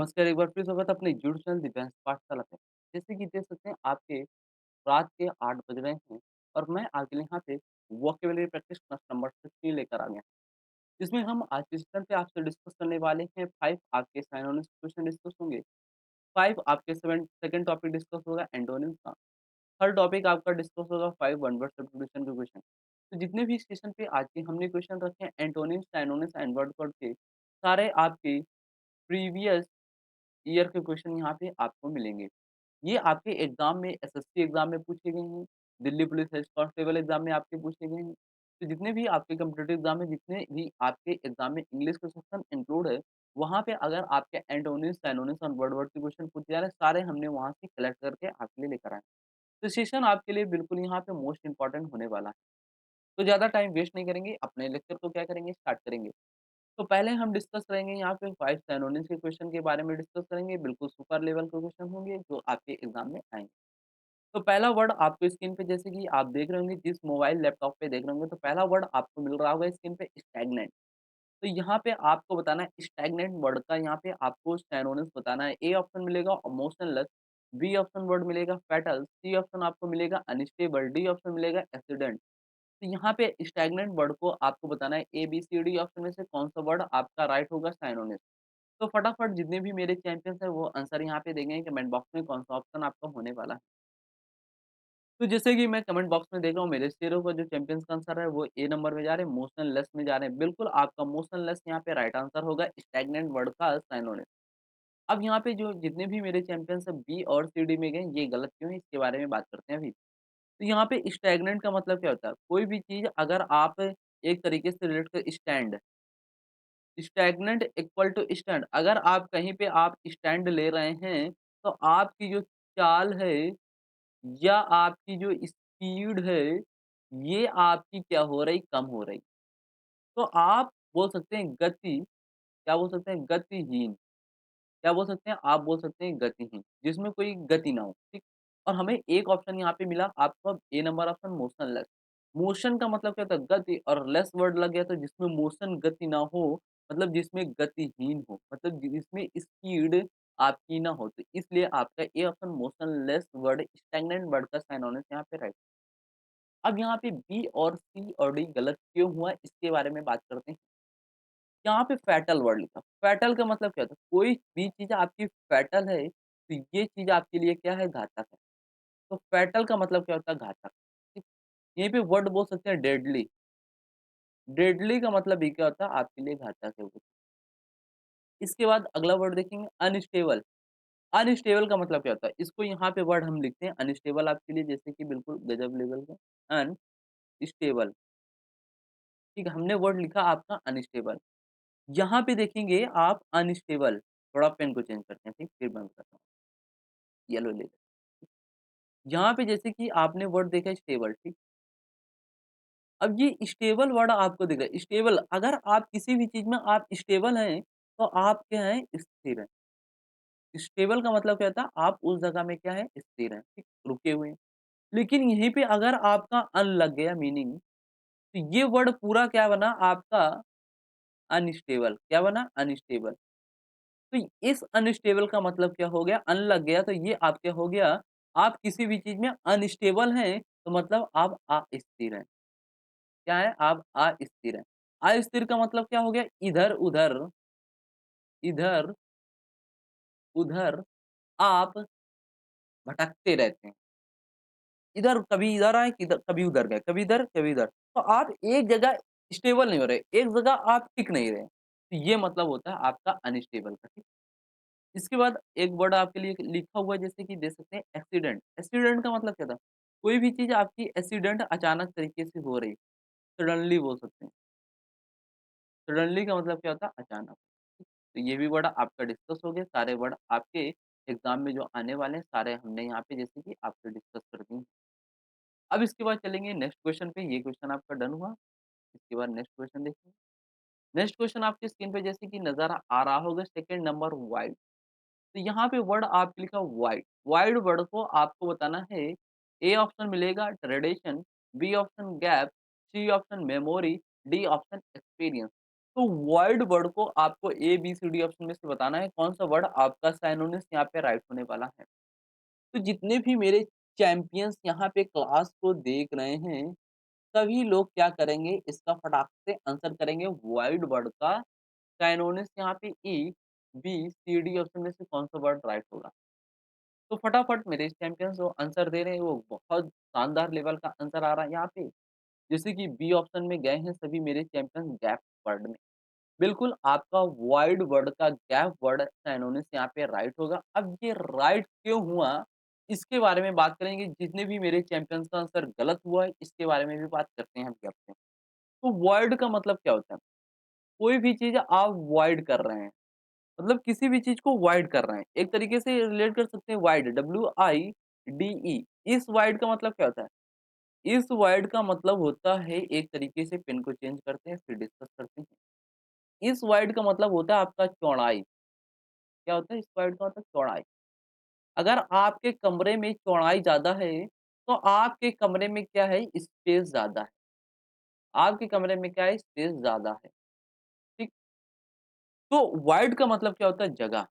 नमस्कार, एक बार फिर स्वागत है अपने यूट्यूब चैनल दिव्यांश पाठशाला पे। जैसे कि देख सकते हैं आपके रात के 8 बज रहे हैं और मैं आपके लिए यहाँ पे वोकेबुलरी प्रैक्टिस क्लास नंबर 15 लेकर आ गया। इसमें हम आज के सेशन पे आपसे डिस्कस करने वाले हैं 5 आपके साइनोनिम्स क्वेश्चन डिस्कस होंगे। 5 आपके सेकंड टॉपिक डिस्कस होगा एंटोनिम्स का। थर्ड टॉपिक आपका डिस्कस होगा 5 वन वर्ड सब्स्टिट्यूशन के क्वेश्चन। तो जितने भी सेशन पे आज के हमने क्वेश्चन रखे हैं एंटोनिम्स, साइनोनिम्स एंड वर्ड के सारे आपके प्रीवियस ईयर के क्वेश्चन यहाँ पे आपको मिलेंगे। ये आपके एग्ज़ाम में एसएससी एग्ज़ाम में पूछे गए हैं, Delhi police head constable exam में आपके पूछे गए हैं। तो जितने भी आपके कॉम्पिटिटिव एग्ज़ाम में जितने भी आपके एग्ज़ाम में इंग्लिश का सेक्शन इंक्लूड है, वहाँ पे अगर आपके एंटोनिम्स, सिनोनिम्स और वर्ड के क्वेश्चन पूछे जा रहे हैं, सारे हमने वहाँ से कलेक्ट करके आपके लिए लेकर आए हैं। तो सेशन आपके लिए बिल्कुल यहाँ पे मोस्ट इम्पोर्टेंट होने वाला है। तो ज़्यादा टाइम वेस्ट नहीं करेंगे, अपने लेक्चर को क्या करेंगे स्टार्ट करेंगे। तो पहले हम डिस्कस करेंगे यहाँ पे 5 सिनोनिम्स के क्वेश्चन के बारे में डिस्कस करेंगे, बिल्कुल सुपर लेवल के क्वेश्चन होंगे जो आपके एग्ज़ाम में आएँगे। तो पहला वर्ड आपको स्क्रीन पे जैसे कि आप देख रहे होंगे जिस मोबाइल लैपटॉप पे देख रहे होंगे तो पहला वर्ड आपको मिल रहा होगा स्क्रीन पे स्टैग्नेंट। तो यहाँ पे आपको बताना है स्टैग्नेंट वर्ड का यहाँ पे आपको सिनोनिम्स बताना है। ए ऑप्शन मिलेगा इमोशनलेस, बी ऑप्शन वर्ड मिलेगा फैटल, सी ऑप्शन आपको मिलेगा अनस्टेबल, डी ऑप्शन मिलेगा एक्सीडेंट। तो यहाँ पे स्टैग्नेंट वर्ड को आपको बताना है A, B, C, D option में से कौन-सा वर्ड आपका राइट होगा सिनोनिम। तो फटाफट जितने भी मेरे चैंपियंस हैं वो आंसर यहाँ पे देंगे कमेंट बॉक्स में कौन-सा ऑप्शन आपका होने वाला है। तो जैसे कि मैं कमेंट बॉक्स में देख रहा हूँ मेरे शेयरों का जो चैंपियंस का आंसर है वो ए नंबर में जा रहे हैं, मोशनलेस में जा रहे हैं। बिल्कुल आपका मोशनलेस यहाँ पे राइट आंसर होगा स्टैग्नेंट वर्ड का सिनोनिम। अब यहाँ पे जो जितने भी मेरे चैंपियंस हैं बी और सी, डी में गए ये गलत क्यों है इसके बारे में बात करते हैं अभी। तो यहाँ पे स्टैग्नेंट का मतलब क्या होता है? कोई भी चीज़ अगर आप एक तरीके से रिलेट कर stand, stagnant equal to stand. अगर आप कहीं पे आप स्टैंड ले रहे हैं, तो आपकी जो चाल है या आपकी जो स्पीड है, ये आपकी क्या हो रही? कम हो रही। तो आप बोल सकते हैं गति, क्या बोल सकते हैं? गतिहीन। क्या बोल सकते हैं? आप बोल सकते हैं गतिहीन, जिसमें कोई गति ना हो, ठीक? और हमें एक ऑप्शन यहाँ पे मिला आपका ए नंबर ऑप्शन मोशनलेस। मोशन का मतलब क्या होता है? गति और लेस वर्ड लग गया तो जिसमें मोशन गति ना हो, मतलब जिसमें गतिहीन हो, मतलब जिसमें स्पीड आपकी ना हो, तो इसलिए आपका A option motionless word stagnant word का सिनोनिम यहाँ पे राइट। अब यहाँ पे बी और सी और डी गलत क्यों हुआ इसके बारे में बात करते हैं। यहाँ पे फैटल वर्ड लिखा। फैटल का मतलब क्या होता है? कोई भी चीज़ आपकी फैटल है, तो ये चीज़ आपके लिए क्या है? घातक है। तो फैटल का मतलब क्या होता है? घातक। ठीक? यहीं पे वर्ड बोल सकते हैं डेडली। डेडली का मतलब ये क्या होता है? आपके लिए घातक है वो। इसके बाद अगला वर्ड देखेंगे अनस्टेबल। अनस्टेबल का मतलब क्या होता है? इसको यहाँ पे वर्ड हम लिखते हैं अनस्टेबल आपके लिए जैसे कि बिल्कुल गजब लेवल का अनस्टेबल। ठीक है? हमने वर्ड लिखा आपका अनस्टेबल। यहाँ पे देखेंगे आप अनस्टेबल, थोड़ा पेन को चेंज करते हैं, ठीक? फिर बंद करता हूँ, येलो ले लेते हैं। यहाँ पे जैसे कि आपने वर्ड देखा स्टेबल, ठीक? अब ये स्टेबल वर्ड आपको दिख रहा है, स्टेबल अगर आप किसी भी चीज़ में आप स्टेबल हैं, तो आप क्या हैं? स्थिर हैं। स्टेबल का मतलब क्या होता है? आप उस जगह में क्या है? स्थिर हैं, ठीक? रुके हुए हैं। लेकिन यहीं पे अगर आपका अन लग गया मीनिंग, तो ये वर्ड पूरा क्या बना आपका अनस्टेबल, क्या बना? अनस्टेबल। तो इस अनस्टेबल का मतलब क्या हो गया? अन लग गया तो ये आप क्या हो गया? आप किसी भी चीज़ में अनस्टेबल हैं, तो मतलब आप अस्थिर हैं। क्या है? आप अस्थिर हैं। अस्थिर का मतलब क्या हो गया? इधर-उधर, इधर-उधर आप भटकते रहते हैं। इधर कभी इधर आए, किधर कभी उधर गए, कभी इधर, कभी इधर। तो आप एक जगह स्टेबल नहीं हो रहे, एक जगह आप टिक नहीं रहे। तो ये मतलब होता है आपका अनस्टेबल का, ठीक? इसके बाद एक वर्ड आपके लिए लिखा हुआ है जैसे कि दे सकते हैं एक्सीडेंट। एक्सीडेंट का मतलब क्या था? कोई भी चीज़ आपकी एक्सीडेंट अचानक तरीके से हो रही, सडनली बोल सकते हैं। सडनली का मतलब क्या होता है? अचानक। तो ये भी वर्ड आपका डिस्कस हो गया, सारे वर्ड आपके एग्ज़ाम में जो आने वाले हैं, सारे हमने यहाँ पे जैसे कि आपसे डिस्कस कर दिए। अब इसके बाद चलेंगे नेक्स्ट क्वेश्चन पे, ये क्वेश्चन आपका डन हुआ। इसके बाद नेक्स्ट क्वेश्चन देखिए। नेक्स्ट क्वेश्चन आपकी स्क्रीन पे जैसे कि नज़र आ रहा होगा सेकंड नंबर वाइड। तो यहाँ पे वर्ड आपके लिखा वाइड। वाइड वर्ड को आपको बताना है, ए ऑप्शन मिलेगा tradition, B option gap, C option memory, D option experience. तो वर्ड वर्ड को आपको A, B, C, D option में से बताना है कौन-सा वर्ड आपका साइनोनिम्स यहाँ पे राइट होने वाला है। तो जितने भी मेरे चैंपियंस यहाँ पे क्लास को देख रहे हैं, सभी लोग क्या करेंगे इसका फटाक से आंसर करेंगे वर्ड वर्ड का साइनोनिम्स यहाँ पे ए, बी, सी, डी ऑप्शन में से कौन-सा वर्ड राइट होगा। तो फटाफट मेरे चैंपियंस जो आंसर दे रहे हैं वो बहुत शानदार लेवल का आंसर आ रहा है यहाँ पे। जैसे कि बी ऑप्शन में गए हैं सभी मेरे चैंपियंस गैप वर्ड में। बिल्कुल आपका वाइड वर्ड का गैप वर्ड सिनोनिम्स यहाँ पे राइट होगा। अब ये राइट क्यों हुआ, इसके बारे में बात करेंगे। जितने भी मेरे चैंपियंस का आंसर गलत हुआ है, इसके बारे में भी बात करते हैं हम गैप से। तो वॉइड का मतलब क्या होता है? कोई भी चीज़ आप वॉइड कर रहे हैं, मतलब किसी भी चीज़ को वॉइड कर रहे हैं। एक तरीके से रिलेट कर सकते हैं वाइड, WIDE। इस वाइड का मतलब क्या होता है? इस वर्ड का मतलब होता है एक तरीके से पेन को चेंज करते हैं फिर डिस्कस करते हैं। इस वर्ड का मतलब होता है आपका चौड़ाई। क्या होता है इस वर्ड का मतलब चौड़ाई। अगर आपके कमरे में चौड़ाई ज़्यादा है, तो आपके कमरे में क्या है स्पेस ज़्यादा है। आपके कमरे में क्या है स्पेस ज़्यादा है, ठीक? तो वाइड का मतलब क्या होता है जगह,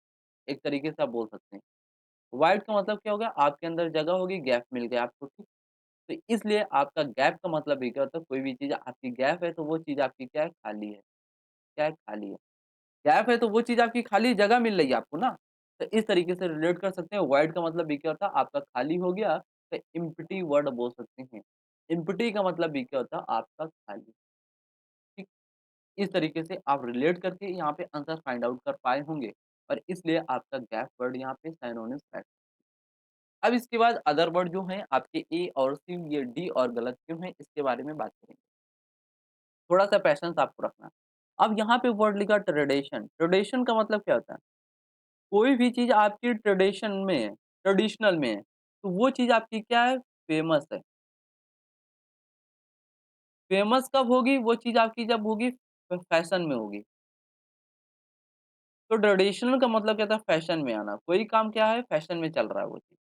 एक तरीके से आप बोल सकते हैं। वाइड का मतलब क्या हो गया आपके अंदर जगह होगी, गैप मिल गया आपको, ठीक? तो इसलिए आपका गैप का मतलब ये क्या होता है कोई भी चीज़ आपकी गैप है तो वो चीज़ आपकी क्या है खाली है। क्या है खाली है। गैप है तो वो चीज़ आपकी खाली जगह मिल रही है आपको ना। तो इस तरीके से रिलेट कर सकते हैं वॉइड का मतलब ये क्या होता है आपका खाली हो गया तो एम्प्टी वर्ड बोल सकते हैं। एम्प्टी का मतलब ये क्या होता है आपका खाली, ठीक। इस तरीके से आप रिलेट करके यहाँ पे आंसर फाइंड आउट कर पाए होंगे और इसलिए आपका गैप वर्ड यहाँ पे सिनोनिम्स है। अब इसके बाद अदर वर्ड जो हैं आपके ए और सी ये डी और गलत क्यों हैं इसके बारे में बात करेंगे। थोड़ा-सा पैशन्स आपको रखना है। अब यहाँ पे वर्ड लिखा ट्रेडिशन, ट्रेडिशन का मतलब क्या होता है? कोई भी चीज़ आपकी ट्रेडिशन में है, ट्रेडिशनल में है, तो वो चीज़ आपकी क्या है? फेमस है। फेमस कब होगी? वो चीज़ आपकी जब होगी फैशन में होगी। तो ट्रेडिशनल का मतलब क्या था? फैशन में आना। कोई काम क्या है? फैशन में चल रहा है वो चीज़।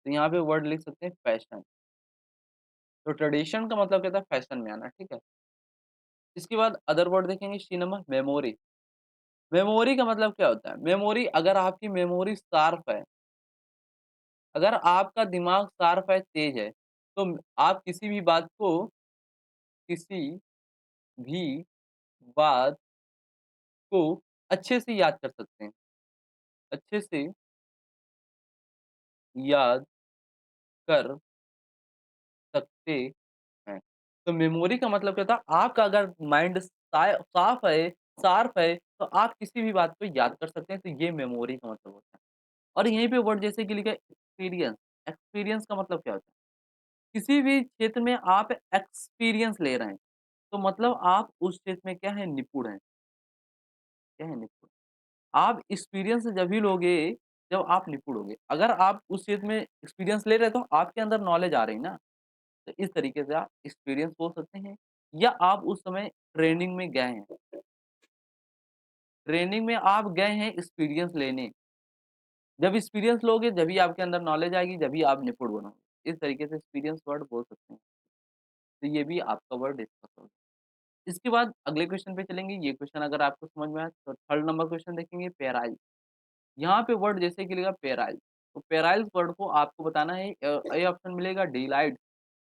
तो यहाँ पे वर्ड लिख सकते हैं फैशन। तो ट्रेडिशन का मतलब क्या था? फैशन में आना, ठीक है? इसके बाद अदर वर्ड देखेंगे सी नंबर मेमोरी। मेमोरी का मतलब क्या होता है? मेमोरी अगर आपकी मेमोरी शार्प है, अगर आपका दिमाग शार्प है, तेज है, तो आप किसी भी बात को अच्छे से याद कर सकते हैं, अच्छे से याद कर सकते हैं। तो मेमोरी का मतलब क्या था? आपका अगर माइंड साफ है, शार्प है, तो आप किसी भी बात को याद कर सकते हैं, तो ये मेमोरी का मतलब होता है। और यहीं पे वर्ड जैसे कि लिखा है एक्सपीरियंस, एक्सपीरियंस का मतलब क्या होता है? किसी भी क्षेत्र में आप एक्सपीरियंस ले रहे हैं, तो मतलब आप उस क्षेत्र में क्या है निपुण हैं, क्या है निपुण। आप एक्सपीरियंस जभी लोगे जब आप निपुण होगे। अगर आप उस क्षेत्र में एक्सपीरियंस ले रहे हैं तो आपके अंदर नॉलेज आ रही है ना, तो इस तरीके से आप एक्सपीरियंस बोल सकते हैं या आप उस समय ट्रेनिंग में गए हैं। ट्रेनिंग में आप गए हैं एक्सपीरियंस लेने। जब एक्सपीरियंस लोगे जभी आपके अंदर नॉलेज आएगी, जभी आप निपुण बनोगे। इस तरीके से एक्सपीरियंस वर्ड बोल सकते हैं। तो ये भी आपका वर्ड डिस्कस होगा। इसके बाद अगले क्वेश्चन पे चलेंगे। ये क्वेश्चन अगर आपको समझ में आए तो थर्ड नंबर क्वेश्चन देखेंगे पेराइज। यहाँ पे वर्ड जैसे कि लिखा पेराइज, तो पेराइज वर्ड को आपको बताना है। ए ऑप्शन मिलेगा delight,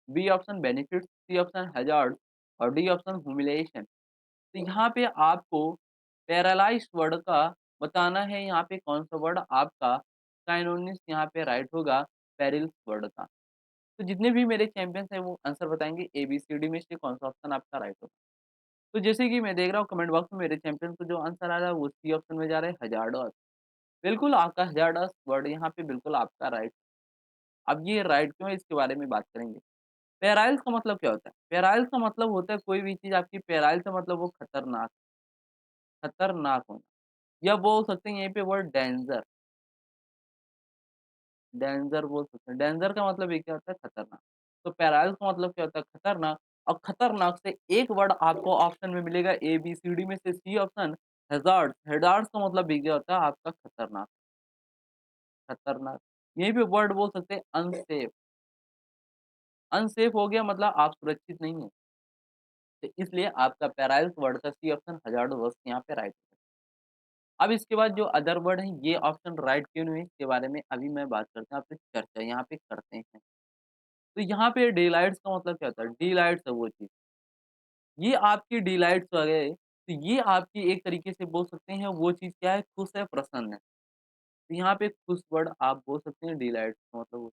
B option benefits, C option hazard और डी ऑप्शन ह्यूमिलिएशन। तो यहाँ पे आपको पैरालाइज़्ड वर्ड का बताना है। यहाँ पे कौन-सा वर्ड आपका साइनोनिम्स यहाँ पे राइट होगा पेरिल्स वर्ड का। तो जितने भी मेरे चैंपियंस हैं वो आंसर बताएँगे ए, बी, सी, डी में से कौन-सा ऑप्शन आपका राइट होगा। तो जैसे कि मैं देख रहा हूँ कमेंट बॉक्स में मेरे चैंपियन को जो आंसर आ रहा है वो सी ऑप्शन में जा रहा है हज़ार्डस। बिल्कुल आपका हज़ार्डस वर्ड यहाँ पे बिल्कुल आपका राइट। अब ये राइट क्यों है इसके बारे में बात करेंगे। पेराइल्स का मतलब क्या होता है? पेराइल्स का मतलब होता है कोई भी चीज़ आपकी पेराइल से मतलब वो खतरनाक, खतरनाक होना। या बोल सकते हैं यहीं पे वर्ड डेंजर, डेंजर बोल सकते हैं। डेंजर का मतलब ये क्या होता है खतरनाक। तो पेराइल्स का मतलब क्या होता है खतरनाक। और खतरनाक से एक वर्ड आपको ऑप्शन में मिलेगा ए, बी, सी, डी में से सी ऑप्शन हैज़ार्ड। हैज़ार्ड का मतलब ये क्या होता है आपका खतरनाक, खतरनाक। यहीं पे वर्ड बोल सकते हैं अनसेफ। अनसेफ हो गया मतलब आप सुरक्षित नहीं हैं। तो इसलिए आपका पैराल्स वर्ड का सी ऑप्शन हज़ार्डोस यहाँ पे राइट है। अब इसके बाद जो अदर वर्ड हैं, ये ऑप्शन राइट क्यों नहीं है, इसके बारे में अभी मैं बात करते हैं, आपसे चर्चा यहाँ पे करते हैं। तो यहाँ पे डिलाइट्स का मतलब क्या होता है? डिलाइट्स है वो चीज़, ये आपकी डिलाइट्स आ गए, तो ये आपकी एक तरीके से बोल सकते हैं वो चीज़ क्या है, खुश है, प्रसन्न है। तो यहाँ पे खुश वर्ड आप बोल सकते हैं डिलाइट्स का मतलब वो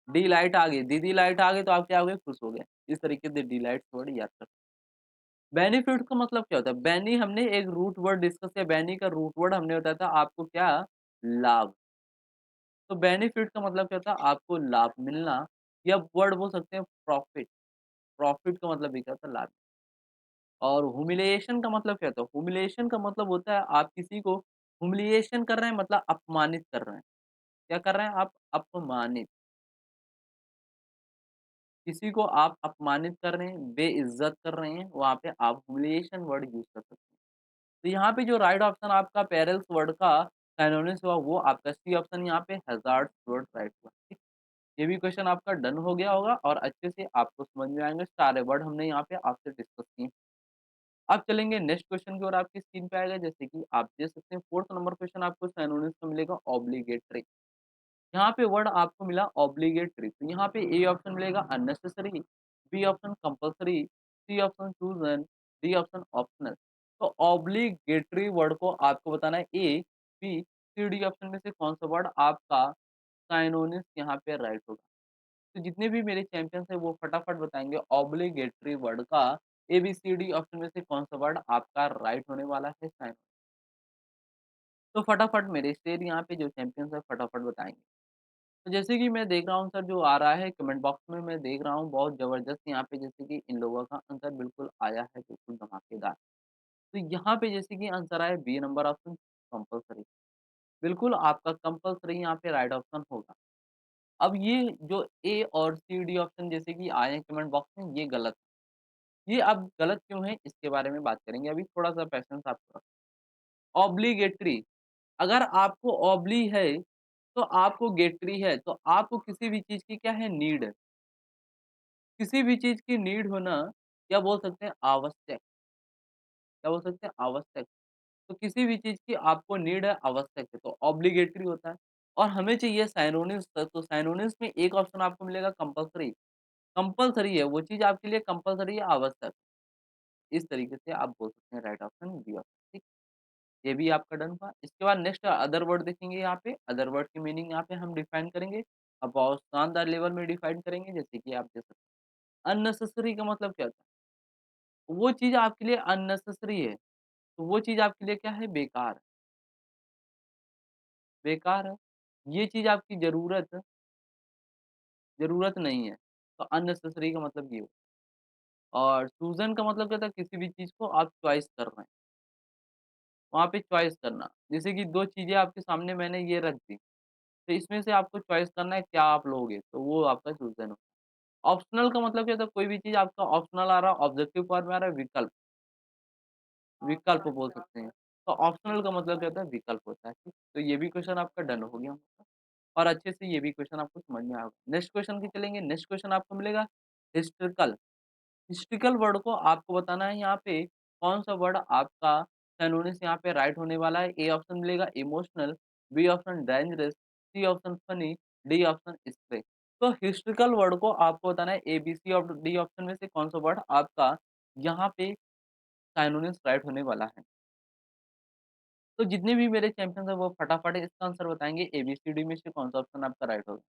डी लाइट आ गई, दीदी लाइट आ गई तो आप क्या हो गए, खुश हो गए। इस तरीके से डिलाइट्स वर्ड याद कर बेनिफिट का मतलब क्या होता है? बेनी हमने एक रूट वर्ड डिस्कस किया, बेनी का रूट वर्ड हमने बताया था आपको क्या? लाभ। तो बेनिफिट का मतलब क्या होता है? आपको लाभ मिलना या वर्ड बोल सकते हैं प्रॉफिट। प्रॉफिट का मतलब ये क्या होता है? लाभ। और ह्यूमिलिएशन का मतलब क्या होता है? ह्यूमिलिएशन का मतलब होता है आप किसी को ह्यूमिलिएशन कर रहे हैं मतलब अपमानित कर रहे हैं। क्या कर रहे हैं आप? अपमानित। किसी को आप अपमानित कर रहे हैं, बेइज़्ज़त कर रहे हैं, वहाँ पे आप ह्यूमिलिएशन वर्ड यूज़ कर सकते हैं। तो यहाँ पे जो राइट ऑप्शन आपका पेरेल्स वर्ड का सिनोनिम्स हुआ वो आपका सी ऑप्शन यहाँ पे हैज़ार्ड्स वर्ड राइट हुआ। ठीक। ये भी क्वेश्चन आपका डन हो गया होगा और अच्छे से आपको समझ में आएँगे, सारे वर्ड हमने यहाँ पे आपसे डिस्कस किए। अब चलेंगे नेक्स्ट क्वेश्चन की ओर आपकी स्क्रीन पे आएगा जैसे कि आप देख सकते हैं 4th नंबर क्वेश्चन आपको सिनोनिम्स में मिलेगा ऑब्लिगेटरी। यहाँ पे वर्ड आपको मिला ऑब्लिगेटरी, तो यहाँ पे ए ऑप्शन मिलेगा unnecessary, B option compulsory, C option chosen, D option optional. तो ऑब्लिगेटरी वर्ड को आपको बताना है A, B, C, D option में से कौन सा वर्ड आपका साइनोनिम्स यहाँ पे राइट होगा। तो जितने भी मेरे चैंपियंस हैं वो फटाफट बताएँगे ऑब्लिगेटरी वर्ड का ए, बी, सी, डी ऑप्शन में से कौन सा वर्ड आपका राइट होने वाला है साइनोनिम। तो फटाफट मेरे शेर यहाँ पे जो चैंपियंस हैं फटाफट बताएँगे। तो जैसे कि मैं देख रहा हूँ सर जो आ रहा है कमेंट बॉक्स में मैं देख रहा हूँ बहुत ज़बरदस्त यहाँ पे जैसे कि इन लोगों का आंसर बिल्कुल आया है बिल्कुल धमाकेदार। तो यहाँ पे जैसे कि आंसर आया बी नंबर ऑप्शन कंपल्सरी। बिल्कुल आपका कंपल्सरी यहाँ पे राइट ऑप्शन होगा। अब ये जो ए और सी, डी ऑप्शन जैसे कि आए हैं कमेंट बॉक्स में ये गलत है। ये अब गलत क्यों है इसके बारे में बात करेंगे अभी थोड़ा-सा पैशंस आपको रखना। ऑब्लिगेटरी अगर आपको ऑब्ली है, तो आपको गेटरी है, तो आपको किसी भी चीज़ की क्या है नीड है। किसी भी चीज़ की नीड होना क्या बोल सकते हैं आवश्यक, क्या बोल सकते हैं आवश्यक। तो किसी भी चीज़ की आपको नीड है, आवश्यक है, तो ऑब्लिगेटरी होता है। और हमें चाहिए साइनोनिम्स तो साइनोनिम्स में एक ऑप्शन आपको मिलेगा कंपल्सरी। कंपल्सरी है, वो चीज़ आपके लिए कंपल्सरी है, आवश्यक। इस तरीके से आप बोल सकते हैं राइट ऑप्शन बी ऑप्शन, ठीक। ये भी आपका डन हुआ। इसके बाद नेक्स्ट अदर वर्ड देखेंगे यहाँ पे, अदर वर्ड की मीनिंग यहाँ पे हम डिफाइन करेंगे। अब बहुत शानदार लेवल में डिफाइन करेंगे जैसे कि आप देख सकते हैं। अननेसेसरी का मतलब क्या होता है? वो चीज़ आपके लिए अननेसेसरी है, तो वो चीज़ आपके लिए क्या है बेकार है, बेकार है। ये चीज़ आपकी ज़रूरत नहीं है, तो अननेसेसरी का मतलब ये हो। और चूज़न का मतलब क्या था किसी भी चीज़ को आप चॉइस कर रहे हैं, वहाँ पे चॉइस करना। जैसे कि 2 चीज़ें आपके सामने मैंने ये रख दी, तो इसमें से आपको चॉइस करना है क्या आप लोगे, तो वो आपका चूज़न हो। ऑप्शनल का मतलब क्या होता है कोई भी चीज़ आपका ऑप्शनल आ रहा है, ऑब्जेक्टिव फॉर्म में आ रहा है, विकल्प, विकल्प बोल सकते हैं। तो ऑप्शनल का मतलब क्या होता है विकल्प होता है, ठीक? तो ये भी क्वेश्चन आपका डन हो गया और अच्छे से ये भी क्वेश्चन आपको समझ में आ गया। नेक्स्ट क्वेश्चन की चलेंगे, नेक्स्ट क्वेश्चन आपको मिलेगा हिस्ट्रिकल। हिस्ट्रिकल वर्ड को आपको बताना है यहाँ पे कौन-सा वर्ड आपका सिनोनिम्स यहाँ पे राइट होने वाला है। ए ऑप्शन मिलेगा emotional, B option dangerous, C option funny, D option spray. तो हिस्ट्रिकल वर्ड को आपको बताना है ए, बी, सी और डी ऑप्शन में से कौन-सा वर्ड आपका यहाँ पे सिनोनिम्स राइट होने वाला है। तो जितने भी मेरे चैंपियंस हैं वो फटाफट इसका आंसर बताएँगे ए, बी, सी, डी में से कौन-सा ऑप्शन आपका राइट होगा।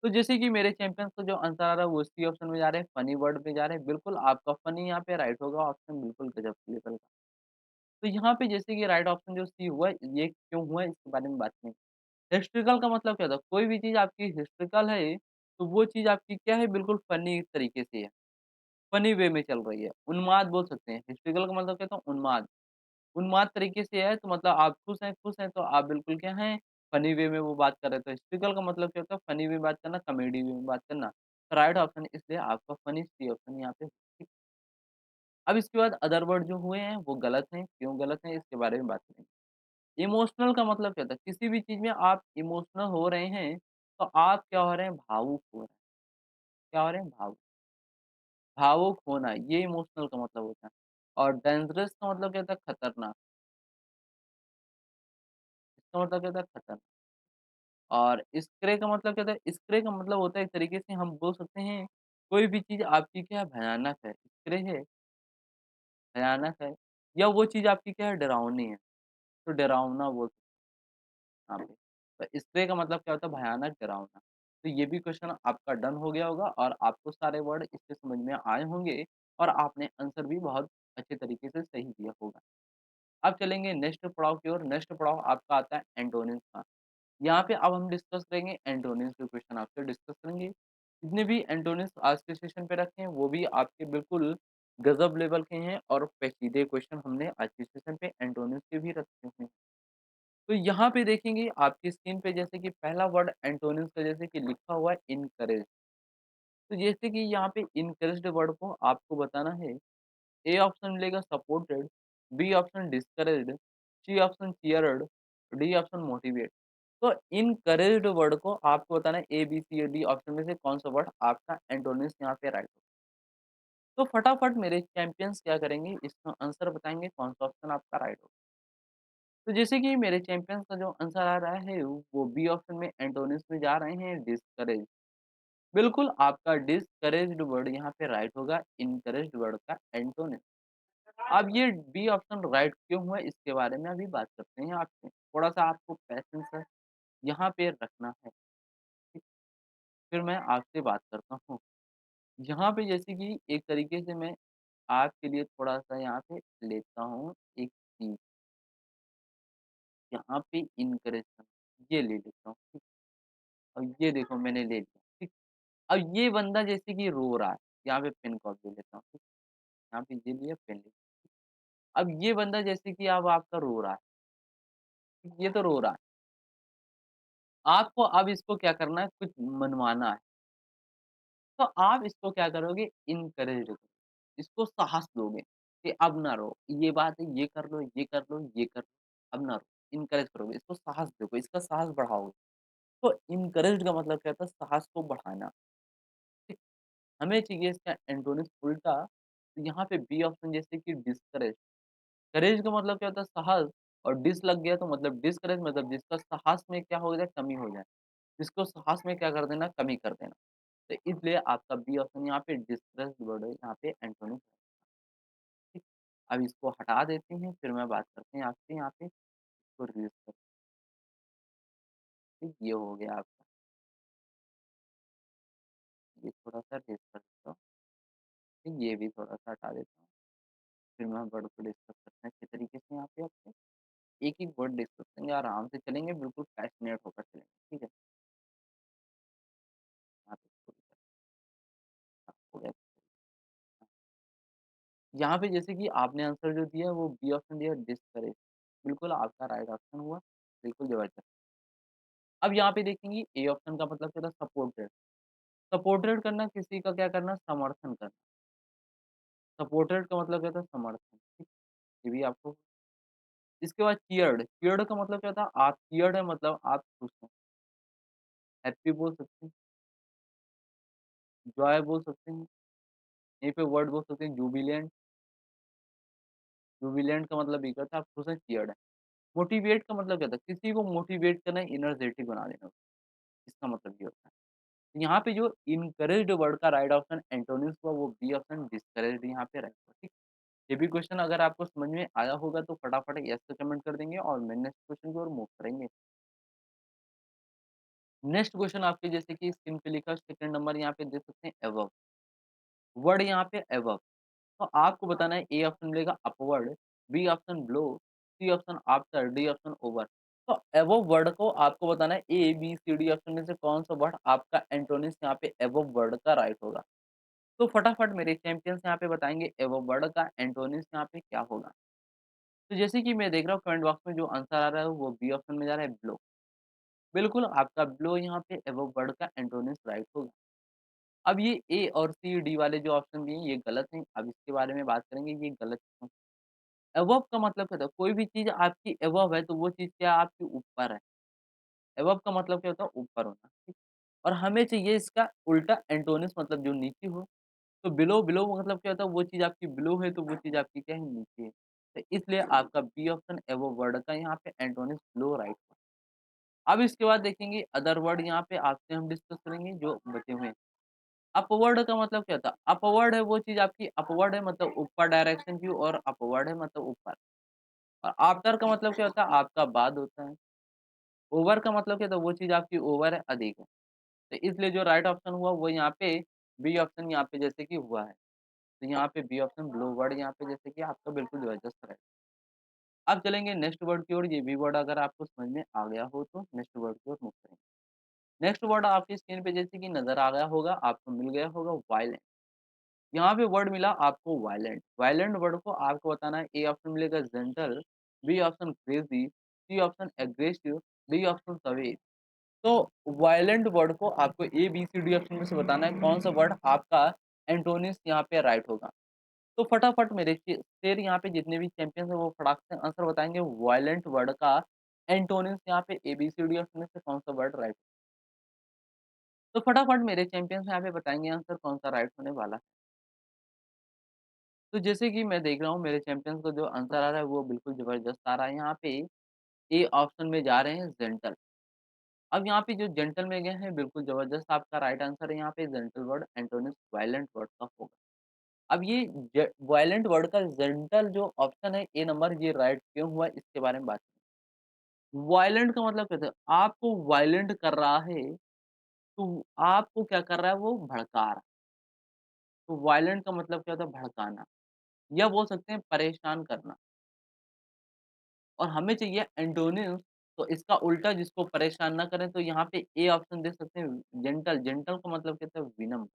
तो जैसे कि मेरे चैंपियंस का जो आंसर आ रहा है वो सी ऑप्शन में जा रहे हैं, फनी वर्ड पे जा रहे हैं। बिल्कुल आपका फनी यहाँ पे राइट होगा ऑप्शन बिल्कुल गज़ब लेवल का। तो यहाँ पे जैसे कि राइट ऑप्शन जो सी हुआ ये क्यों हुआ इसके बारे में बात करेंगे। हिस्ट्रिकल का मतलब क्या था? कोई भी चीज़ आपकी हिस्ट्रिकल है, तो वो चीज़ आपकी क्या है बिल्कुल फनी तरीके से है, फनी वे में चल रही है। उन्माद बोल सकते हैं, हिस्ट्रिकल का मतलब क्या था उन्माद। उन्माद तरीके से है तो मतलब आप खुश हैं तो आप बिल्कुल क्या हैं, फ़नी वे में वो बात कर रहे हैं। तो हिस्ट्रिकल का मतलब क्या होता है फ़नी वे में बात करना, कॉमेडी वे में बात करना। तो राइट ऑप्शन इसलिए आपका फ़नी सी ऑप्शन यहाँ पे ठीक। अब इसके बाद अदर वर्ड जो हुए हैं वो गलत हैं, क्यों गलत हैं इसके बारे में बात करेंगे। इमोशनल का मतलब क्या होता है? किसी भी चीज़ में आप इमोशनल हो रहे हैं, तो आप क्या हो रहे हैं भावुक हो रहे हैं। क्या हो रहे हैं भावुक। भावुक होना, ये इमोशनल का मतलब होता है। और डेंजरस का मतलब क्या होता है? खतरनाक, इसका मतलब क्या होता है? खतरनाक। और स्क्रे का मतलब क्या होता है? स्क्रे का मतलब होता है एक तरीके से हम बोल सकते हैं, कोई भी चीज़ आपकी क्या है? भयानक है। स्क्रे है, भयानक है, या वो चीज़ आपकी क्या है? डरावनी है, तो डरावना बोल सकते हैं यहाँ पे। तो स्प्रे का मतलब क्या होता है? भयानक, डरावना। तो ये भी क्वेश्चन आपका डन हो गया होगा और आपको सारे वर्ड इससे समझ में आए होंगे और आपने आंसर भी बहुत अच्छे तरीके से सही दिया होगा। अब चलेंगे नेक्स्ट पड़ाव की ओर। नेक्स्ट पड़ाव आपका आता है एंटोनिम्स का। यहाँ पे अब हम डिस्कस करेंगे एंटोनिम्स के क्वेश्चन आपसे डिस्कस करेंगे। जितने भी एंटोनिम्स आज के सेशन पे रखे हैं वो भी आपके बिल्कुल गज़ब लेवल के हैं और पेचीदे क्वेश्चन हमने आज के सेशन पे एंटोनिम्स के भी रखे हुए हैं। तो यहाँ पे देखेंगे आपकी स्क्रीन पे जैसे कि पहला वर्ड एंटोनिम्स का जैसे कि लिखा हुआ है इनकरेज। तो जैसे कि यहाँ पे इनकरेज्ड वर्ड को आपको बताना है। ए ऑप्शन मिलेगा supported, B option discouraged, C option cheered, D option motivate. तो इनकरेज्ड वर्ड को आपको बताना है ए, बी, सी या डी ऑप्शन में से कौन सा वर्ड आपका एंटोनिम्स यहाँ पे राइट हो। तो फटाफट मेरे चैंपियंस क्या करेंगे इसका आंसर बताएँगे कौन सा ऑप्शन आपका राइट हो। तो जैसे कि मेरे चैंपियंस का जो आंसर आ रहा है वो बी ऑप्शन में एंटोनिम्स में जा रहे हैं डिस्करेज। बिल्कुल आपका डिस्करेज्ड वर्ड यहाँ पे राइट होगा इनकरेज्ड वर्ड का एंटोनिम। अब ये बी ऑप्शन राइट क्यों हुआ इसके बारे में अभी बात करते हैं आपसे। थोड़ा-सा आपको पेशेंस है, यहाँ पे रखना है, ठीक? फिर मैं आपसे बात करता हूँ। यहाँ पे जैसे कि एक तरीके से मैं आपके लिए थोड़ा-सा यहाँ पे लेता हूँ एक चीज़, यहाँ पे इनकरेज करना, ये ले लेता हूँ, ठीक? और ये देखो मैंने ले लिया, ठीक? अब ये बंदा जैसे कि रो रहा है, यहाँ पे पेन को अब ले लेता हूँ, ठीक? यहाँ पे ये लिया पेन लिया। अब ये बंदा जैसे कि अब आपका रो रहा है, ठीक? ये तो रो रहा है। आपको अब इसको क्या करना है, कुछ मनवाना है। तो आप इसको क्या करोगे, इनकरेज करोगे, इसको साहस दोगे कि अब ना रो, ये बात है, ये कर लो, ये कर लो, ये कर लो, अब ना रो। इनकरेज करोगे, इसको साहस दोगे, इसका साहस बढ़ाओगे। तो इनकरेज का मतलब क्या होता है, साहस को बढ़ाना, ठीक? हमें चाहिए इसका एंटोनिम्स उल्टा, तो यहाँ पे बी ऑप्शन जैसे कि डिस्करेज। करेज का मतलब क्या होता है, साहस, और डिस लग गया तो मतलब डिस्करेज, मतलब जिसका साहस में क्या हो जाए, कमी हो जाए। जिसको साहस में क्या कर देना, कमी कर देना। तो इसलिए आपका बी ऑप्शन यहाँ पे डिस्करेज्ड वर्ड है, यहाँ पे एंटोनिम है, ठीक। अब इसको हटा देते हैं, फिर मैं बात करते हैं आपसे यहाँ पे इसको रिलीज़ करते हैं, ये हो गया आपका, ये थोड़ा-सा रिलीज़ कर देता हूँ, ठीक, ये भी थोड़ा-सा हटा देता हूँ, फिर मैं वर्ड को डिस्कस करते हैं अच्छे तरीके से यहाँ पे आपसे। एक-एक वर्ड डिस्कस करेंगे, आराम से चलेंगे, बिल्कुल पैशनेट होकर चलेंगे, ठीक है? यहाँ पे इसको भी हो गया। यहाँ पे जैसे कि आपने आंसर जो दिया वो बी ऑप्शन दिया डिस्करेज, बिल्कुल आपका राइट ऑप्शन हुआ, बिल्कुल जबरदस्त। अब यहाँ पे देखेंगे ए ऑप्शन का मतलब क्या था, सपोर्टेड। सपोर्टेड करना किसी का क्या करना, समर्थन करना। सपोर्टेड का मतलब क्या था, समर्थन, ठीक? ये भी आपको। इसके बाद चीयर्ड, चीयर्ड का मतलब क्या था, आप चीयर्ड है मतलब आप खुश हैं, हैप्पी बोल सकते हैं, जॉय बोल सकते हैं, यहीं पे वर्ड बोल सकते हैं जुबिलेंट। जुबिलेंट का मतलब ये था आप खुश हैं, चीयर्ड है। मोटिवेट का मतलब क्या था, किसी को मोटिवेट करना, एनर्जेटिक बना देना, इसका मतलब ये होता है। यहाँ पे जो इनकरेज्ड वर्ड का राइट ऑप्शन एंटोनिम्स हुआ वो बी ऑप्शन डिस्करेज्ड यहाँ पे राइट हुआ, ठीक। ये भी क्वेश्चन अगर आपको समझ में आया होगा तो फटाफट यस से कमेंट कर देंगे और मैं नेक्स्ट क्वेश्चन की ओर मूव करेंगे। नेक्स्ट क्वेश्चन आपके जैसे कि स्क्रीन पे लिखा है सेकंड नंबर यहाँ पे देख सकते हैं अबव, वर्ड यहाँ पे अबव। तो आपको बताना है ए ऑप्शन मिलेगा upward, B option below, C option after, D option over. तो अबव वर्ड को आपको बताना है A, B, C, D option में से कौन सा वर्ड आपका एंटोनिम्स यहाँ पे अबव वर्ड का राइट होगा। तो फटाफट मेरे चैंपियंस यहाँ पे बताएँगे एवो वर्ड का एंटोनिम्स यहाँ पे क्या होगा? तो जैसे कि मैं देख रहा हूँ कमेंट बॉक्स में जो आंसर आ रहा है वो बी ऑप्शन में जा रहा है ब्लो। बिल्कुल आपका ब्लो यहाँ पे एवो वर्ड का एंटोनिम्स राइट होगा। अब ये ए और सी, डी वाले जो ऑप्शन दिए हैं ये गलत हैं। अब इसके बारे में बात करेंगे ये गलत क्यों? अबव का मतलब क्या होता है? कोई भी चीज़ आपकी अबव है तो वो चीज़ क्या है आपके ऊपर है। अबव का मतलब क्या होता है? ऊपर होना, ठीक? और हमें चाहिए इसका उल्टा एंटोनिम्स मतलब जो नीचे हो। तो बिलो बिलो मतलब क्या होता है वो चीज़ आपकी बिलो है तो वो चीज़ आपकी क्या है नीचे है। तो इसलिए आपका बी ऑप्शन अबोव वर्ड का यहाँ पे एंटोनिम्स बिलो राइट हुआ। अब इसके बाद देखेंगे अदर वर्ड यहाँ पे आपसे हम डिस्कस करेंगे जो बचे हुए हैं। अपवर्ड का मतलब क्या होता है? अपवर्ड है वो चीज़ आपकी अपवर्ड है मतलब ऊपर डायरेक्शन की और अपवर्ड है मतलब ऊपर। और आफ्टर का मतलब क्या होता है? आपका बाद होता है। ओवर का मतलब क्या होता है? वो चीज़ आपकी ओवर है, अधिक है। तो इसलिए जो राइट ऑप्शन हुआ वो यहाँ पे बी ऑप्शन यहाँ पे जैसे कि हुआ है। तो यहाँ पे बी ऑप्शन ब्लू वर्ड यहाँ पे जैसे कि आपका बिल्कुल जबरदस्त है। अब चलेंगे नेक्स्ट वर्ड की ओर, ये भी वर्ड अगर आपको समझ में आ गया हो तो नेक्स्ट वर्ड की ओर मूव करेंगे। नेक्स्ट वर्ड आपकी स्क्रीन पे जैसे कि नज़र आ गया होगा, आपको मिल गया होगा वायलेंट। यहाँ पे वर्ड मिला आपको वायलेंट। वायलेंट वर्ड को आपको बताना है, ए ऑप्शन मिलेगा gentle, B option crazy, C option aggressive, D option savage. तो वायलेंट वर्ड को आपको A, B, C, D option में से बताना है कौन सा वर्ड आपका एंटोनिम्स यहाँ पे राइट होगा। तो फटाफट मेरे शेर यहाँ पे जितने भी चैंपियंस हैं वो फटाक से आंसर बताएँगे वायलेंट वर्ड का एंटोनिम्स यहाँ पे ए, बी, सी, डी ऑप्शन में से कौन सा वर्ड राइट। तो फटाफट मेरे चैंपियंस यहाँ पे बताएँगे आंसर कौन सा राइट होने वाला है। तो जैसे कि मैं देख रहा हूँ मेरे चैंपियंस को जो आंसर आ रहा है वो बिल्कुल ज़बरदस्त आ रहा है यहाँ पे ए ऑप्शन में जा रहे हैं जेंटल। अब यहाँ पे जो जेंटल में गए हैं बिल्कुल ज़बरदस्त आपका राइट आंसर है यहाँ पे gentle word antonyms violent word का होगा। अब ये वायलेंट वर्ड का जेंटल जो ऑप्शन है ए नंबर ये राइट क्यों हुआ इसके बारे में बात करें। वायलेंट का मतलब क्या था? आपको वायलेंट कर रहा है तो आपको क्या कर रहा है वो भड़का रहा है। तो वायलेंट का मतलब क्या होता है भड़काना या बोल सकते हैं परेशान करना। और हमें चाहिए एंटोनिम्स तो इसका उल्टा जिसको परेशान ना करें तो यहाँ पे ए ऑप्शन दे सकते हैं जेंटल। जेंटल का मतलब क्या होता है विनम्र।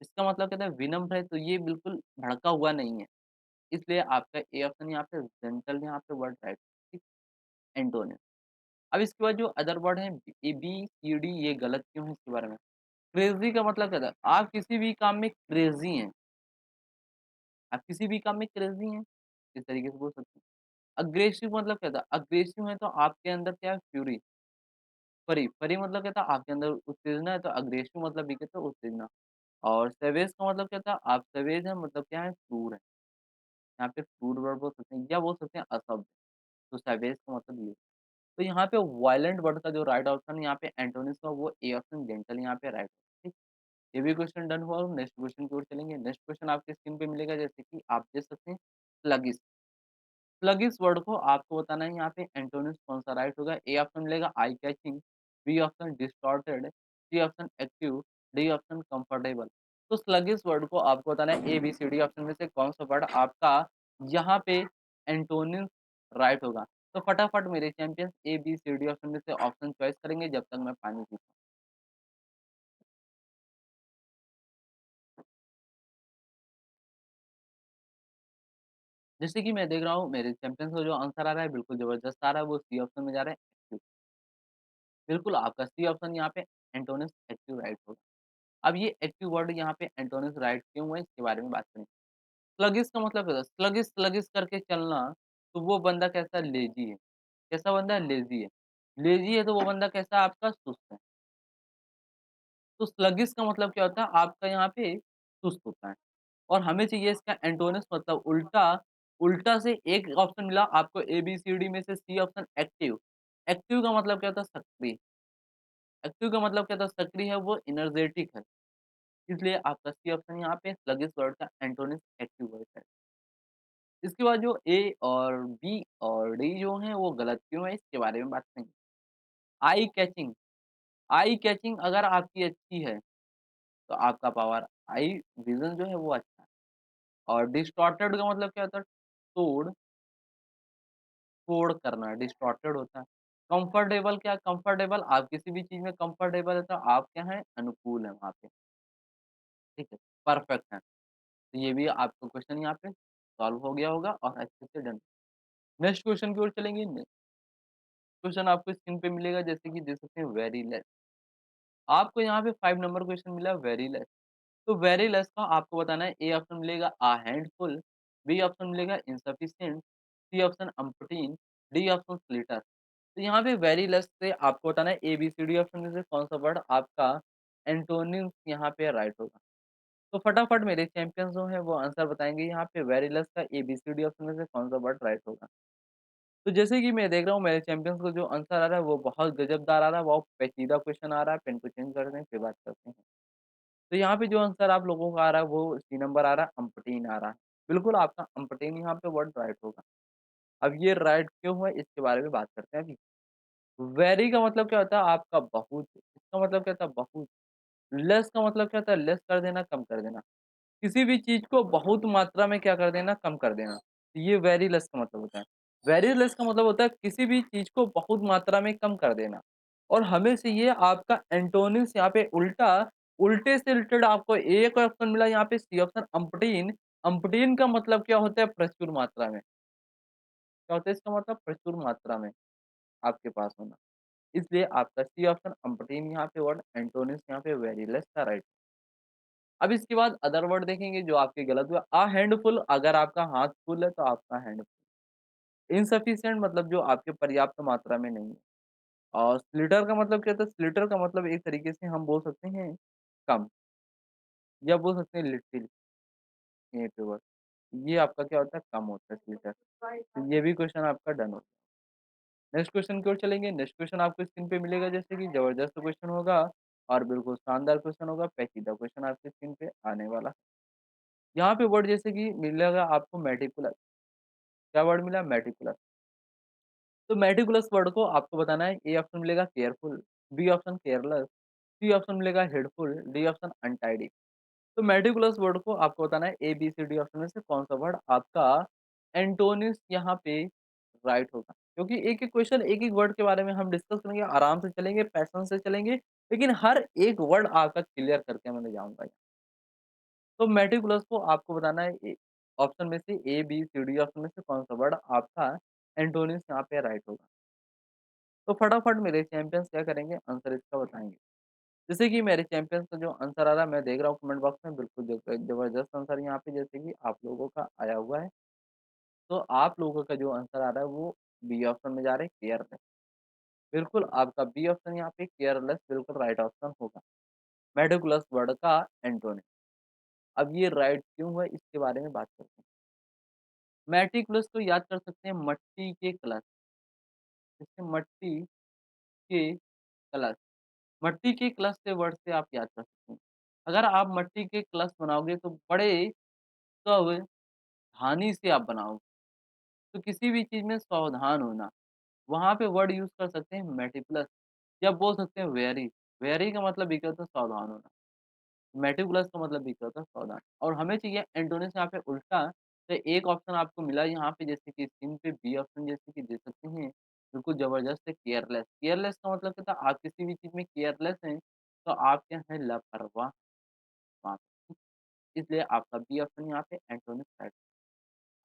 इसका मतलब क्या होता है विनम्र है तो ये बिल्कुल भड़का हुआ नहीं है। इसलिए आपका ए ऑप्शन यहाँ पे जेंटल यहाँ पे वर्ड राइट ठीक एंटोनिम। अब इसके बाद जो अदर वर्ड है ए बी सी डी ये गलत क्यों है इसके बारे में। क्रेजी का मतलब क्या था आप किसी भी काम में क्रेजी हैं। आप किसी भी काम में क्रेजी हैं इस तरीके से बोल सकते हैं। अग्रेसिव मतलब क्या था अग्रेसिव है तो आपके अंदर क्या है फ्यूरी। फरी फरी मतलब क्या था आपके अंदर उत्तेजना है तो अग्रेसिव मतलब भी क्या था उत्तेजना। और सेवेज का मतलब क्या था आप सेवेज है मतलब क्या है क्रूर है। यहाँ पे क्रूर वर्ड बोल सकते हैं या बोल सकते हैं असभ्य। तो सेवेज का मतलब ये। तो यहाँ पे वायलेंट वर्ड का जो राइट ऑप्शन यहाँ पे एंटोनिम्स का वो ए ऑप्शन जेंटल यहाँ पे राइट है, ठीक। ये भी क्वेश्चन डन हुआ और नेक्स्ट क्वेश्चन की ओर चलेंगे। नेक्स्ट क्वेश्चन आपके स्क्रीन पे मिलेगा जैसे कि आप देख सकते हैं स्लगिश। स्लगिश वर्ड को आपको बताना है यहाँ पे एंटोनिम्स कौन सा राइट होगा। ए ऑप्शन मिलेगा eye catching, B option distorted, C option active, D option comfortable. तो स्लगिश वर्ड को आपको बताना है A B C D option में से कौन सा वर्ड आपका यहाँ पे एंटोनिम्स राइट होगा। तो फटाफट मेरे champions A B C D option में से ऑप्शन चॉइस करेंगे जब तक मैं पानी पीता हूँ। जैसे कि मैं देख रहा हूँ मेरे चैंपियंस का जो आंसर आ रहा है बिल्कुल जबरदस्त आ रहा है वो सी ऑप्शन में जा रहा है एक्टिव। बिल्कुल आपका सी ऑप्शन यहाँ पे एंटोनिम्स एक्टिव राइट होगा। अब ये एक्टिव वर्ड यहाँ पे एंटोनिम्स राइट क्यों हुआ है इसके बारे में बात करें। स्लगिश का मतलब क्या होता है? स्लगिश स्लगिश करके चलना, तो वो बंदा कैसा लेज़ी है। कैसा बंदा है? लेज़ी है। लेज़ी है तो वो बंदा कैसा है आपका सुस्त है। तो स्लगिश का मतलब क्या होता है? आपका यहाँ पे सुस्त होता है। और हमें चाहिए इसका एंटोनिम्स मतलब उल्टा, उल्टा से एक ऑप्शन मिला आपको ए, बी, सी, डी में से सी ऑप्शन एक्टिव। एक्टिव का मतलब क्या होता है? सक्रिय। एक्टिव का मतलब क्या होता है? सक्रिय है वो एनर्जेटिक है। इसलिए आपका सी ऑप्शन यहाँ पे स्लगिश वर्ड का एंटोनिम्स एक्टिव वर्ड है। इसके बाद जो ए और बी और डी जो हैं वो गलत क्यों है इसके बारे में बात करेंगे। आई कैचिंग, आई कैचिंग अगर आपकी अच्छी है तो आपका पावर आई विज़न जो है वो अच्छा है। और डिस्टॉर्टेड का मतलब क्या होता है? तोड़ करना डिस्टॉर्टेड होता है। कंफर्टेबल क्या कंफर्टेबल आप किसी भी चीज़ में कंफर्टेबल है तो आप क्या हैं अनुकूल हैं वहाँ पे, ठीक है, परफेक्ट हैं। तो ये भी आपका क्वेश्चन यहाँ पे सॉल्व हो गया होगा और अच्छे से डन। नेक्स्ट क्वेश्चन की ओर चलेंगे। क्वेश्चन आपको स्क्रीन पे मिलेगा जैसे कि देख सकते हैं वेरी लेस। आपको यहाँ पे 5 नंबर क्वेश्चन मिला वेरी लेस। तो वेरी लेस का आपको बताना है ए ऑप्शन मिलेगा अ हैंडफुल, बी ऑप्शन मिलेगा insufficient, C option umpteen, D option slitter. तो यहाँ पे वेरी लेस से आपको बताना है A B C D option में से कौन सा वर्ड आपका एंटोनिम्स यहाँ पे राइट होगा। तो फटाफट मेरे चैंपियंस जो हैं वो आंसर बताएँगे यहाँ पे वेरी लेस का एबीसीडी ऑप्शन में से कौन-सा वर्ड राइट होगा। तो जैसे कि मैं देख रहा हूँ मेरे चैंपियंस को जो आंसर आ रहा है वो बहुत गज़बदार आ रहा है, बहुत पेचीदा क्वेश्चन आ रहा है, पेन को चेंज करते हैं फिर बात करते हैं। तो यहाँ पे जो आंसर आप लोगों का आ रहा है वो सी नंबर आ रहा है, अम्पटीन आ रहा है। बिल्कुल आपका अम्पटीन यहाँ पे वर्ड राइट होगा। अब ये राइट क्यों हुआ इसके बारे में बात करते हैं अभी। वेरी का मतलब क्या होता है आपका बहुत, इसका मतलब क्या होता है बहुत, लेस का मतलब क्या होता है लेस कर देना, कम कर देना। किसी भी चीज़ को बहुत मात्रा में क्या कर देना, कम कर देना। तो ये वेरी लेस का मतलब होता है। वेरी लेस का मतलब होता है किसी भी चीज़ को बहुत मात्रा में कम कर देना। और हमें से ये आपका एंटोनिम्स यहाँ पे उल्टा, उल्टे से रिलेटेड आपको एक ऑप्शन मिला यहाँ पे सी ऑप्शन अम्पटीन। अम्पटीन का मतलब क्या होता है प्रचुर मात्रा में। क्या होता है इसका मतलब प्रचुर मात्रा में आपके पास होना। इसलिए आपका सी ऑप्शन अम्पटीन यहाँ पे वर्ड, एंटोनिम्स यहाँ पे वेरी लेस का राइट। अब इसके बाद अदर वर्ड देखेंगे जो आपके गलत हुआ। अ हैंडफुल अगर आपका हाथ फुल है तो आपका हैंडफुल। इनसफिशिएंट मतलब जो आपके पर्याप्त मात्रा में नहीं है। और स्लिटर का मतलब क्या होता है? स्लिटर का मतलब एक तरीके से हम बोल सकते हैं कम, या बोल सकते हैं लिटिल यहीं पे वर्ड। ये आपका क्या होता है? कम होता है स्लिटर। तो ये भी क्वेश्चन आपका डन हो। नेक्स्ट क्वेश्चन की ओर चलेंगे। नेक्स्ट क्वेश्चन आपको स्क्रीन पे मिलेगा जैसे कि जबरदस्त क्वेश्चन होगा और बिल्कुल शानदार क्वेश्चन होगा, पेचीदा क्वेश्चन आपकी स्क्रीन पे आने वाला है। यहाँ पे वर्ड जैसे कि मिलेगा आपको मेटिकुलस। क्या वर्ड मिला? मेटिकुलस। तो मेटिकुलस वर्ड को आपको बताना है। ए ऑप्शन मिलेगा careful, B option careless, C option मिलेगा हेडफुल, डी ऑप्शन अनटाइडी। तो मेटिकुलस वर्ड को आपको बताना है A, B, C, D option में से कौन-सा वर्ड आपका एंटोनिम्स यहाँ पे राइट होगा। क्योंकि एक-एक क्वेश्चन, एक-एक वर्ड के बारे में हम डिस्कस करेंगे, आराम से चलेंगे, पैशन से चलेंगे, लेकिन हर एक वर्ड आपका क्लियर करके मैं ले जाऊँगा। तो मेटिकुलस को आपको बताना है ऑप्शन में से ए, बी, सी, डी ऑप्शन में से कौन-सा वर्ड आपका एंटोनिम्स यहाँ पे राइट होगा। तो फटाफट मेरे चैंपियंस क्या करेंगे आंसर इसका बताएँगे। जैसे कि मेरे चैंपियंस का जो आंसर आ रहा है मैं देख रहा हूँ कमेंट बॉक्स में, बिल्कुल जबरदस्त आंसर यहाँ पे जैसे कि आप लोगों का आया हुआ है। तो आप लोगों का जो आंसर आ रहा है वो बी ऑप्शन में जा रहा है केयरलेस। बिल्कुल आपका बी ऑप्शन यहाँ पे केयरलेस बिल्कुल राइट ऑप्शन होगा। मेटिकुलस वर्ड का एंटोनिम। अब ये राइट क्यों हुआ इसके बारे में बात करते हैं। मेटिकुलस को याद कर सकते हैं मट्टी के कलश। जैसे मट्टी के कलश। मट्टी के कलश से वर्ड से आप याद कर सकते हैं। अगर आप मट्टी के कलश बनाओगे तो बड़े सावधानी से आप बनाओगे। तो किसी भी चीज़ में सावधान होना, वहाँ पे वर्ड यूज़ कर सकते हैं मेटिकुलस, या बोल सकते हैं वेरी। वेरी का मतलब ये क्या होता है सावधान होना। मेटिकुलस का मतलब भी क्या होता है सावधान। और हमें चाहिए एंटोनिम्स यहाँ पे उल्टा। तो एक ऑप्शन आपको मिला यहाँ पे जैसे कि स्क्रीन पे बी ऑप्शन जैसे कि दे सकते हैं। बिल्कुल ज़बरदस्त है केयरलेस। केयरलेस का मतलब क्या था आप किसी भी चीज़ में केयरलेस हैं, तो आप क्या हैं लापरवाह। वहाँ पे। इसलिए आपका बी ऑप्शन यहाँ पे एंटोनिम्स राइट।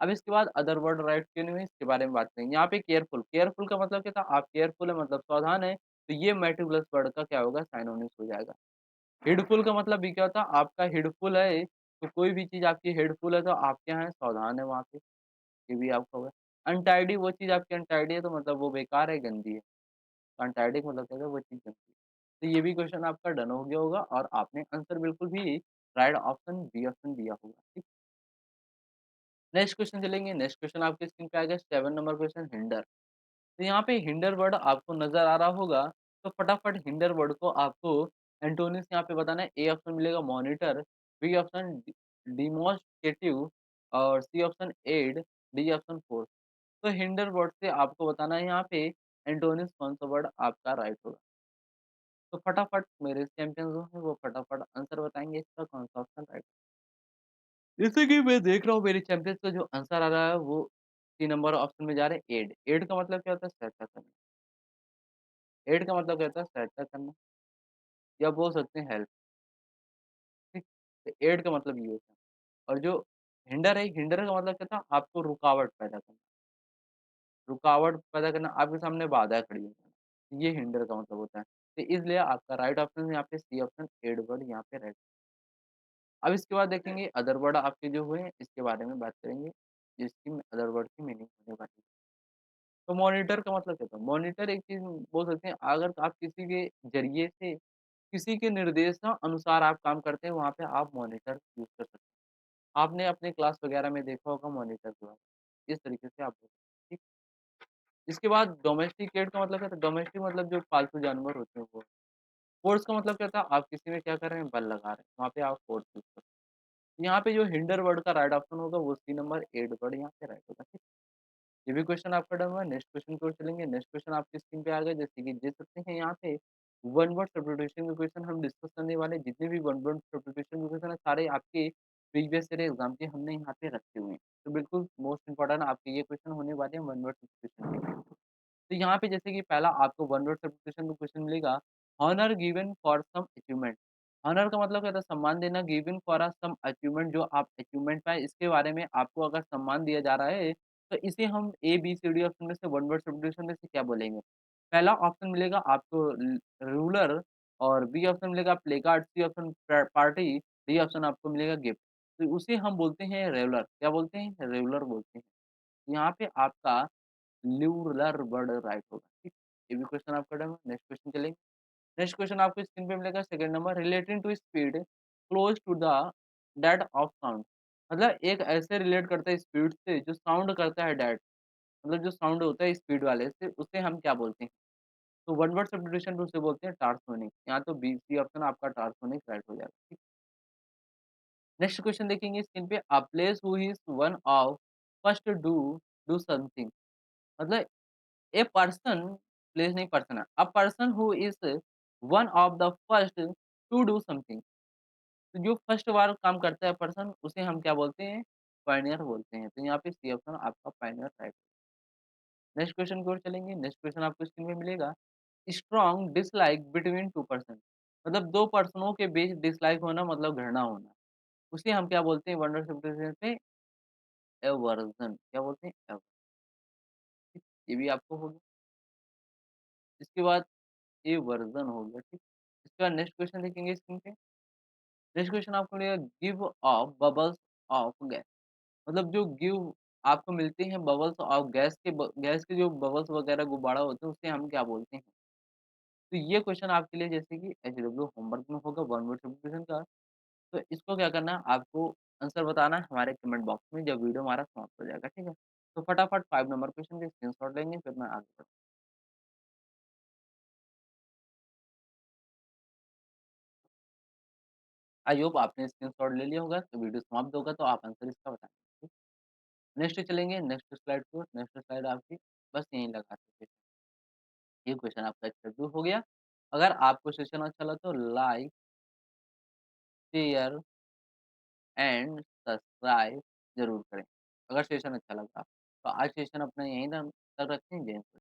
अब इसके बाद अदर वर्ड राइट क्यों नहीं हुए इसके बारे में बात करेंगे। यहाँ पे केयरफुल, केयरफुल का मतलब क्या था आप केयरफुल है मतलब सावधान है, तो ये मेटिकुलस वर्ड का क्या होगा सिनोनिम्स हो जाएगा। हेडफुल का मतलब भी क्या होता है आपका हेडफुल है, तो कोई भी चीज़ आपकी हेडफुल है तो आप क्या हैं सावधान है वहाँ पे, ये भी आपका होगा। अनटाइडी वो चीज़ आपकी अनटाइडी है तो मतलब वो बेकार है, गंदी है। अनटाइडी का मतलब क्या है वो चीज़ गंदी है। तो ये भी क्वेश्चन आपका डन हो गया होगा और आपने आंसर बिल्कुल भी राइट ऑप्शन बी ऑप्शन दिया होगा। ठीक। नेक्स्ट क्वेश्चन चलेंगे। नेक्स्ट क्वेश्चन आपके स्क्रीन पे आएगा 7 नंबर क्वेश्चन हिंडर। तो यहाँ पे हिंडर वर्ड आपको नज़र आ रहा होगा, तो फटाफट हिंडर वर्ड को आपको एंटोनिम्स यहाँ पे बताना है। ए ऑप्शन मिलेगा मॉनिटर, बी ऑप्शन डिमॉन्स्ट्रेटिव और C option aid, D option force. तो हिंडर वर्ड से आपको बताना है यहाँ पे एंटोनिम्स कौन सा वर्ड आपका राइट होगा। तो फटाफट मेरे चैंपियन जो हैं वो फटाफट आंसर बताएँगे इसका कौन सा ऑप्शन राइट। जैसे कि मैं देख रहा हूँ मेरे चैंपियंस का जो आंसर आ रहा है वो 3 नंबर ऑप्शन में जा रहा है एड। एड का मतलब क्या होता है सहायता करना। एड का मतलब क्या होता है सहायता करना, या बोल सकते हैं हेल्प। ठीक? तो एड का मतलब ये होता है। और जो हिंडर है, हिंडर का मतलब क्या था आपको रुकावट पैदा करना। रुकावट पैदा करना, आपके सामने बाधा खड़ी हो जाना। ये हिंडर का मतलब होता है। तो इसलिए आपका राइट ऑप्शन यहाँ पे सी ऑप्शन एड वर्ड यहाँ पे राइट। अब इसके बाद देखेंगे अदर वर्ड आपके जो हुए हैं इसके बारे में बात करेंगे, जिसकी अदर वर्ड की मीनिंग होने वाली है। तो मॉनिटर का मतलब क्या था? मॉनिटर एक चीज़ बोल सकते हैं अगर आप किसी के ज़रिए से किसी के निर्देशानुसार आप काम करते हैं, वहाँ पे आप मॉनिटर यूज़ कर सकते हैं। आपने अपने क्लास वगैरह में देखा होगा मॉनिटर के बारे में, इस तरीके से आप बोल सकते हैं, ठीक। इसके बाद डोमेस्टिकेट का मतलब क्या होता है? डोमेस्टिक मतलब जो पालतू जानवर होते हैं वो। फ़ोर्स का मतलब क्या होता है? आप किसी में क्या कर रहे हैं? बल लगा रहे हैं, वहाँ पे आप फ़ोर्स यूज़ करते हैं। यहाँ पे जो हिंडर वर्ड का राइट ऑप्शन होगा वो सी नंबर 8 वर्ड यहाँ पे राइट होगा, ठीक। ये भी क्वेश्चन आपका डन हुआ, नेक्स्ट क्वेश्चन की ओर चलेंगे। नेक्स्ट क्वेश्चन आपकी स्क्रीन पे आ गया, जैसे कि देख सकते हैं यहाँ पे वन वर्ड सब्स्टिट्यूशन के क्वेश्चन हम डिस्कस करने वाले हैं। जितने भी वन वर्ड सब्स्टिट्यूशन के क्वेश्चन है सारे आपके प्रीवियस ईयर एग्ज़ाम के हमने यहाँ पे रखे हुए हैं। तो बिल्कुल मोस्ट इम्पोर्टेंट आपके ये क्वेश्चन होने वाले हैं वन वर्ड सब्स्टिट्यूशन के। तो यहाँ पे जैसे कि पहला आपको वन वर्ड सब्स्टिट्यूशन में क्वेश्चन मिलेगा, honour given for some achievement. Honour का मतलब क्या होता है? सम्मान देना, गिवन फॉर सम अचीवमेंट, जो आप अचीवमेंट पाए इसके बारे में आपको अगर सम्मान दिया जा रहा है, तो इसे हम ए, बी, सी, डी ऑप्शन में से वन वर्ड सब्स्टिट्यूशन में से क्या बोलेंगे? पहला ऑप्शन मिलेगा आपको रूलर, और बी ऑप्शन मिलेगा placard, C option party, D option आपको मिलेगा गिफ्ट। तो उसे हम बोलते हैं रेवलर। क्या बोलते हैं? रेवलर बोलते हैं। यहाँ पे आपका ल्यूलर वर्ड राइट होगा, ठीक। ये भी क्वेश्चन आपका डन है। नेक्स्ट क्वेश्चन चलेंगे। नेक्स्ट क्वेश्चन आपको स्क्रीन पे मिलेगा second number, relating to speed close to the that of sound. मतलब एक ऐसे रिलेट करता है स्पीड से जो साउंड करता है दैट, मतलब जो साउंड होता है स्पीड वाले से, उसे हम क्या बोलते हैं? तो वन वर्ड सब्स्टिट्यूशन पे उसे बोलते हैं टार्सोनिक। यहाँ तो बी, सी ऑप्शन आपका टार्सोनिक राइट हो जाएगा, ठीक। नेक्स्ट क्वेश्चन देखेंगे स्क्रीन पे, a place who is one of first do something. मतलब ए पर्सन, प्लेस नहीं पर्सन है, a person who is one of the first to do something. तो जो फर्स्ट बार काम करता है पर्सन, उसे हम क्या बोलते हैं? पायनियर बोलते हैं। तो यहाँ पे सी ऑप्शन आपका पायनियर राइट। नेक्स्ट क्वेश्चन की ओर चलेंगे। नेक्स्ट क्वेश्चन आपको स्क्रीन में मिलेगा, strong dislike between two person. मतलब दो पर्सनों के बीच डिसलाइक होना मतलब घृणा होना, उसे हम क्या बोलते हैं? वर्ड सब्स्टिट्यूशन से एवर्जन। क्या बोलते हैं? ये भी आपको हो गया। इसके बाद ये वर्ज़न हो गया, ठीक। इसका नेक्स्ट क्वेश्चन देखेंगे स्क्रीन पे। नेक्स्ट क्वेश्चन आपको मिलेगा, give of bubbles of gas. मतलब जो गिव आपको मिलते हैं बबल्स ऑफ गैस के जो बबल्स वगैरह गुब्बारा होते हैं, उसे हम क्या बोलते हैं? तो ये क्वेश्चन आपके लिए जैसे कि एचडब्ल्यू होमवर्क में होगा वन वर्ड सब्स्टिट्यूशन का। तो इसको क्या करना है, आपको आंसर बताना है हमारे कमेंट बॉक्स में जब वीडियो हमारा समाप्त हो जाएगा, ठीक है? तो फटाफट 5 नंबर क्वेश्चन के स्क्रीनशॉट लेंगे, फिर मैं आगे बढ़ूँ। आई होप आपने स्क्रीनशॉट ले लिया होगा, तो वीडियो समाप्त होगा तो आप आंसर इसका बताएँगे। नेक्स्ट चलेंगे, नेक्स्ट स्लाइड को। नेक्स्ट स्लाइड आपकी बस यहीं लगा दीजिए। ये क्वेश्चन आपका इंटरव्यू हो गया। अगर आपको सेशन अच्छा लगा तो लाइक, शेयर एंड सब्सक्राइब ज़रूर करें, अगर सेशन अच्छा लगा। तो आज सेशन अपना यहीं तक रखते हैं। जय हिंद।